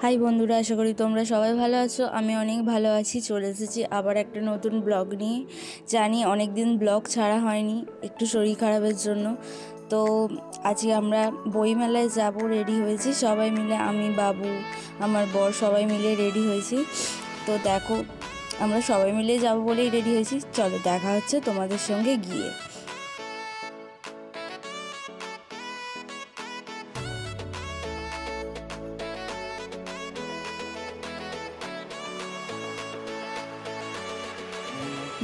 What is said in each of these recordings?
High বন্ধুরা, আশা করি তোমরা সবাই ভালো আছো। আমি অনেক ভালো আছি। চলে এসেছি আবার একটা নতুন ব্লগ নিয়ে। জানি অনেক দিন ব্লগ ছাড়া হয়নি, একটু শরীর খারাপের জন্য। তো আজকে আমরা বইমেলায় যাব, রেডি হয়েছি সবাই মিলে। আমি, বাবু, আমার বর সবাই মিলে রেডি হয়েছি। তো দেখো, আমরা সবাই মিলে যাব বলেই রেডি হয়েছি। চলো, দেখা হচ্ছে তোমাদের সঙ্গে গিয়ে।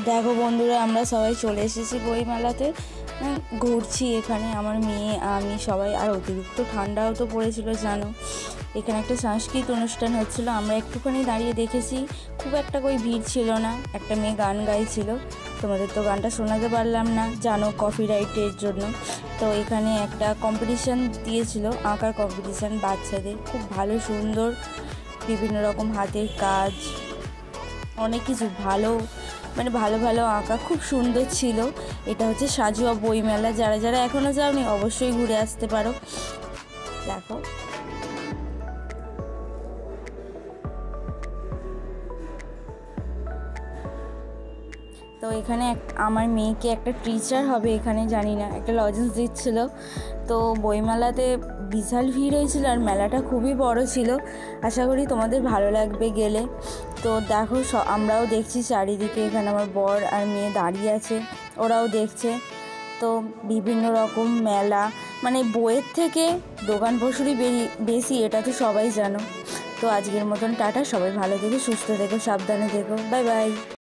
দেখো বন্ধুরা, আমরা সবাই চলে এসেছি বইমেলাতে। ঘুরছি এখানে, আমার মেয়ে, আমি সবাই। আর অতিরিক্ত ঠান্ডাও তো পড়েছিল জানো। এখানে একটা সাংস্কৃতিক অনুষ্ঠান হচ্ছিল, আমরা একটুখানি দাঁড়িয়ে দেখেছি। খুব একটা কই ভিড় ছিল না। একটা মেয়ে গান গাইছিল, তোমাদের তো গানটা শোনাতে পারলাম না জানো, কপিরাইটের জন্য। তো এখানে একটা কম্পিটিশান দিয়েছিল, আঁকার কম্পিটিশান বাচ্চাদের। খুব ভালো সুন্দর বিভিন্ন রকম হাতের কাজ, অনেক কিছু ভালো, মানে ভালো ভালো আঁকা, খুব সুন্দর ছিল। এটা হচ্ছে সাজুয়া বইমেলা। যারা যারা এখনও যাওনি অবশ্যই ঘুরে আসতে পারো। দেখো, তো এখানে আমার মেয়েকে একটা টিচার হবে এখানে, জানি না, একটা লজেন্স দিচ্ছিল। তো বইমেলাতে বিশাল ভিড় হয়েছিল, আর মেলাটা খুবই বড় ছিল। আশা করি তোমাদের ভালো লাগবে গেলে। তো দেখো, আমরাও দেখছি চারিদিকে। এখানে আমার বর আর মেয়ে দাঁড়িয়ে আছে, ওরাও দেখছে। তো বিভিন্ন রকম মেলা, মানে বইয়ের থেকে দোকান বসুরই বেশি, এটা তো সবাই জানো। তো আজকের মতন টাটা, সবাই ভালো থেকো, সুস্থ থেকো, সাবধানে থেকো, বাই বাই।